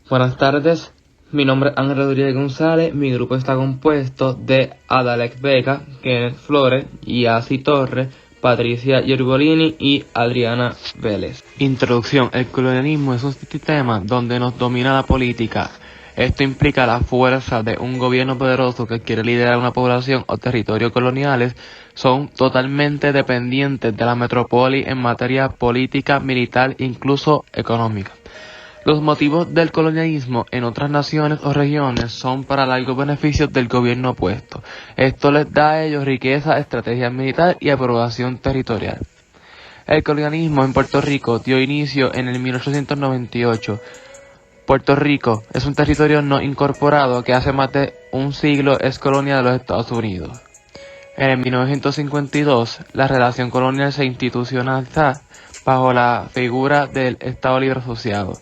Buenas tardes, mi nombre es Ángel Rodríguez González, mi grupo está compuesto de Adalec Vega, Kenneth Flores, Yasi Torres, Patricia Yerbolini y Adriana Vélez. Introducción. El colonialismo es un sistema donde nos domina la política. Esto implica la fuerza de un gobierno poderoso que quiere liderar una población o territorios coloniales. Son totalmente dependientes de la metrópoli en materia política, militar, incluso económica. Los motivos del colonialismo en otras naciones o regiones son para largos beneficios del gobierno opuesto. Esto les da a ellos riqueza, estrategia militar y aprobación territorial. El colonialismo en Puerto Rico dio inicio en el 1898. Puerto Rico es un territorio no incorporado que hace más de un siglo es colonia de los Estados Unidos. En 1952, la relación colonial se institucionaliza bajo la figura del Estado Libre Asociado.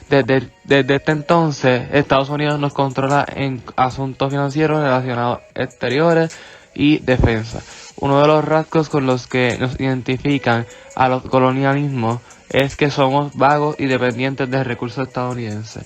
Desde este entonces, Estados Unidos nos controla en asuntos financieros relacionados exteriores y defensa. Uno de los rasgos con los que nos identifican a los colonialismos es que somos vagos y dependientes del recurso estadounidense.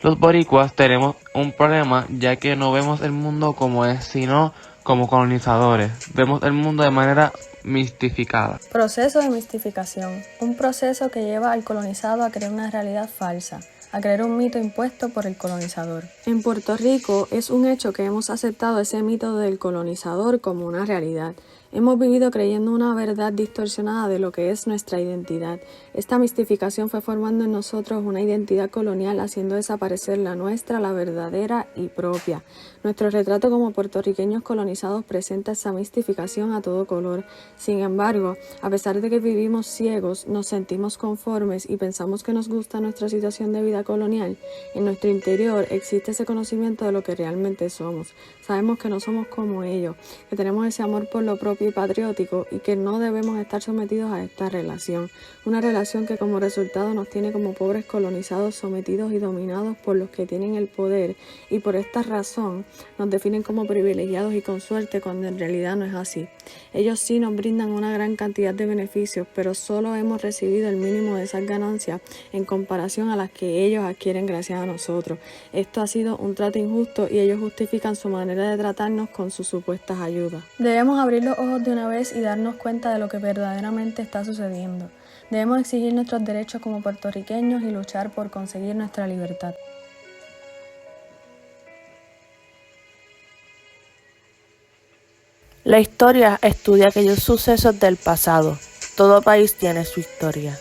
Los boricuas tenemos un problema ya que no vemos el mundo como es, sino como colonizadores. Vemos el mundo de manera mistificada. Proceso de mistificación. Un proceso que lleva al colonizado a creer una realidad falsa, a creer un mito impuesto por el colonizador. En Puerto Rico es un hecho que hemos aceptado ese mito del colonizador como una realidad. Hemos vivido creyendo una verdad distorsionada de lo que es nuestra identidad. Esta mistificación fue formando en nosotros una identidad colonial, haciendo desaparecer la nuestra, la verdadera y propia. Nuestro retrato como puertorriqueños colonizados presenta esa mistificación a todo color. Sin embargo, a pesar de que vivimos ciegos, nos sentimos conformes y pensamos que nos gusta nuestra situación de vida colonial, en nuestro interior existe ese conocimiento de lo que realmente somos. Sabemos que no somos como ellos, que tenemos ese amor por lo propio y patriótico y que no debemos estar sometidos a esta relación. Una relación que como resultado nos tiene como pobres colonizados sometidos y dominados por los que tienen el poder, y por esta razón nos definen como privilegiados y con suerte, cuando en realidad no es así. Ellos sí nos brindan una gran cantidad de beneficios, pero solo hemos recibido el mínimo de esas ganancias en comparación a las que ellos adquieren gracias a nosotros. Esto ha sido un trato injusto y ellos justifican su manera de tratarnos con sus supuestas ayudas. Debemos abrir los ojos de una vez y darnos cuenta de lo que verdaderamente está sucediendo. Debemos exigir nuestros derechos como puertorriqueños y luchar por conseguir nuestra libertad. La historia estudia aquellos sucesos del pasado. Todo país tiene su historia.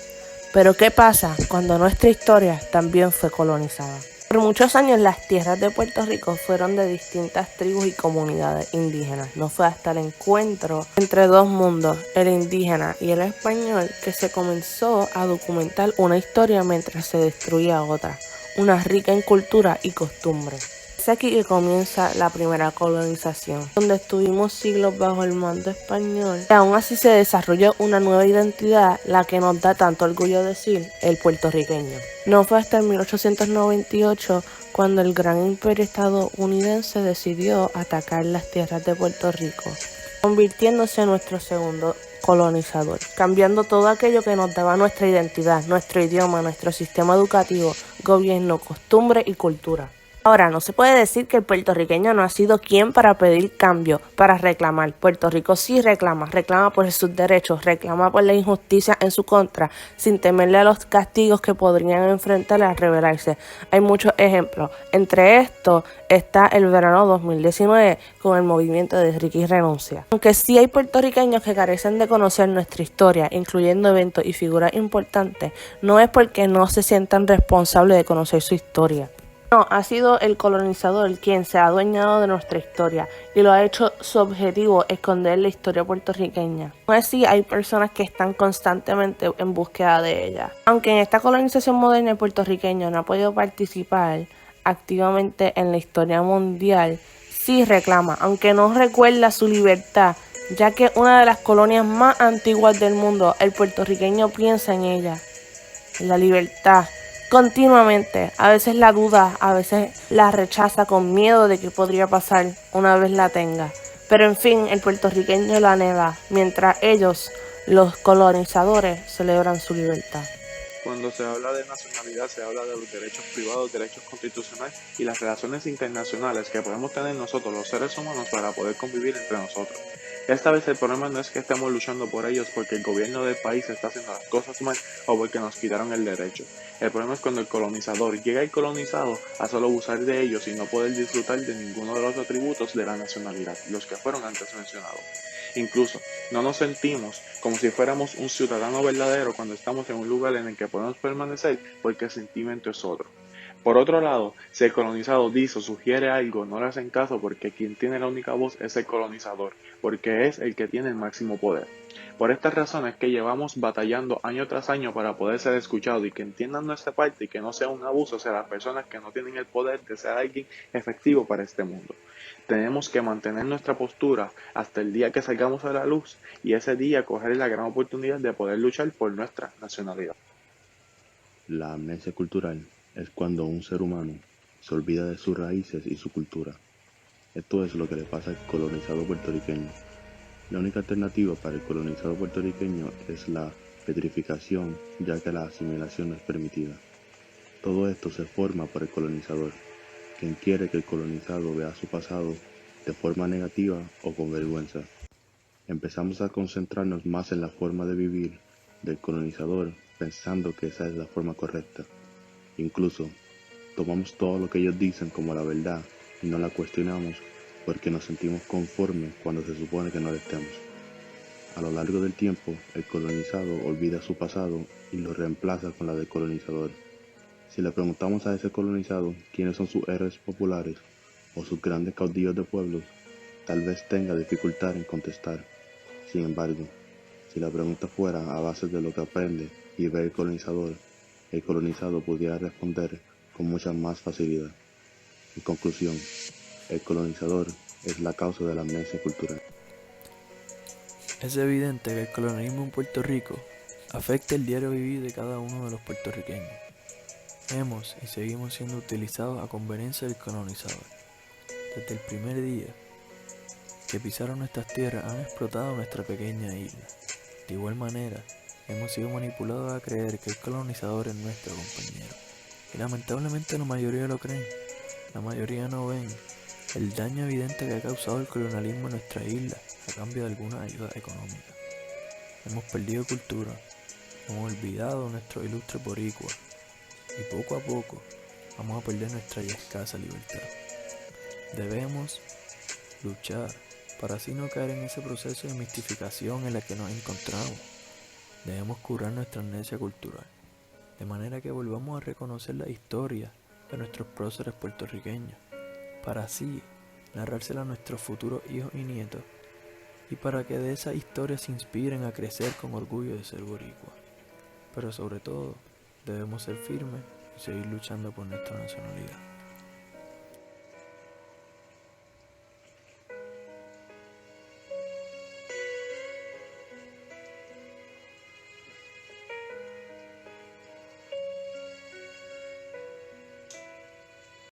Pero ¿qué pasa cuando nuestra historia también fue colonizada? Por muchos años las tierras de Puerto Rico fueron de distintas tribus y comunidades indígenas. No fue hasta el encuentro entre dos mundos, el indígena y el español, que se comenzó a documentar una historia mientras se destruía otra, una rica en cultura y costumbres. Es aquí que comienza la primera colonización, donde estuvimos siglos bajo el mando español y aún así se desarrolló una nueva identidad, la que nos da tanto orgullo decir el puertorriqueño. No fue hasta el 1898 cuando el gran imperio estadounidense decidió atacar las tierras de Puerto Rico, convirtiéndose en nuestro segundo colonizador, cambiando todo aquello que nos daba nuestra identidad, nuestro idioma, nuestro sistema educativo, gobierno, costumbre y cultura. Ahora, no se puede decir que el puertorriqueño no ha sido quien para pedir cambio, para reclamar. Puerto Rico sí reclama por sus derechos, reclama por la injusticia en su contra, sin temerle a los castigos que podrían enfrentarle al rebelarse. Hay muchos ejemplos. Entre estos está el verano 2019 con el movimiento de Ricky Renuncia. Aunque sí hay puertorriqueños que carecen de conocer nuestra historia, incluyendo eventos y figuras importantes, no es porque no se sientan responsables de conocer su historia. No, ha sido el colonizador quien se ha adueñado de nuestra historia y lo ha hecho su objetivo, esconder la historia puertorriqueña. Aún así, hay personas que están constantemente en búsqueda de ella. Aunque en esta colonización moderna el puertorriqueño no ha podido participar activamente en la historia mundial, sí reclama, aunque no recuerda su libertad, ya que una de las colonias más antiguas del mundo, el puertorriqueño piensa en ella, la libertad. Continuamente, a veces la duda, a veces la rechaza con miedo de qué podría pasar una vez la tenga. Pero en fin, el puertorriqueño la anhela, mientras ellos, los colonizadores, celebran su libertad. Cuando se habla de nacionalidad, se habla de los derechos privados, derechos constitucionales y las relaciones internacionales que podemos tener nosotros, los seres humanos, para poder convivir entre nosotros. Esta vez el problema no es que estemos luchando por ellos porque el gobierno del país está haciendo las cosas mal o porque nos quitaron el derecho. El problema es cuando el colonizador llega al colonizado a solo abusar de ellos y no poder disfrutar de ninguno de los atributos de la nacionalidad, los que fueron antes mencionados. Incluso, no nos sentimos como si fuéramos un ciudadano verdadero cuando estamos en un lugar en el que podemos permanecer porque el sentimiento es otro. Por otro lado, si el colonizado dice o sugiere algo, no le hacen caso porque quien tiene la única voz es el colonizador, porque es el que tiene el máximo poder. Por estas razones que llevamos batallando año tras año para poder ser escuchados y que entiendan nuestra parte y que no sea un abuso hacia las personas que no tienen el poder de ser alguien efectivo para este mundo. Tenemos que mantener nuestra postura hasta el día que salgamos a la luz y ese día coger la gran oportunidad de poder luchar por nuestra nacionalidad. La amnesia cultural es cuando un ser humano se olvida de sus raíces y su cultura. Esto es lo que le pasa al colonizado puertorriqueño. La única alternativa para el colonizado puertorriqueño es la petrificación, ya que la asimilación no es permitida. Todo esto se forma por el colonizador, quien quiere que el colonizado vea su pasado de forma negativa o con vergüenza. Empezamos a concentrarnos más en la forma de vivir del colonizador, pensando que esa es la forma correcta. Incluso, tomamos todo lo que ellos dicen como la verdad y no la cuestionamos porque nos sentimos conformes cuando se supone que no lo estemos. A lo largo del tiempo, el colonizado olvida su pasado y lo reemplaza con la del colonizador. Si le preguntamos a ese colonizado quiénes son sus héroes populares o sus grandes caudillos de pueblos, tal vez tenga dificultad en contestar. Sin embargo, si la pregunta fuera a base de lo que aprende y ve el colonizado pudiera responder con mucha más facilidad. En conclusión, el colonizador es la causa de la amnesia cultural. Es evidente que el colonialismo en Puerto Rico afecta el diario vivir de cada uno de los puertorriqueños. Hemos y seguimos siendo utilizados a conveniencia del colonizador. Desde el primer día que pisaron nuestras tierras han explotado nuestra pequeña isla. De igual manera, hemos sido manipulados a creer que el colonizador es nuestro compañero. Y lamentablemente la mayoría lo creen. La mayoría no ven el daño evidente que ha causado el colonialismo en nuestra isla a cambio de alguna ayuda económica. Hemos perdido cultura, hemos olvidado nuestro ilustre boricua y poco a poco vamos a perder nuestra ya escasa libertad. Debemos luchar para así no caer en ese proceso de mistificación en la que nos encontramos. Debemos curar nuestra amnesia cultural, de manera que volvamos a reconocer la historia de nuestros próceres puertorriqueños, para así narrársela a nuestros futuros hijos y nietos, y para que de esa historia se inspiren a crecer con orgullo de ser boricua. Pero sobre todo, debemos ser firmes y seguir luchando por nuestra nacionalidad.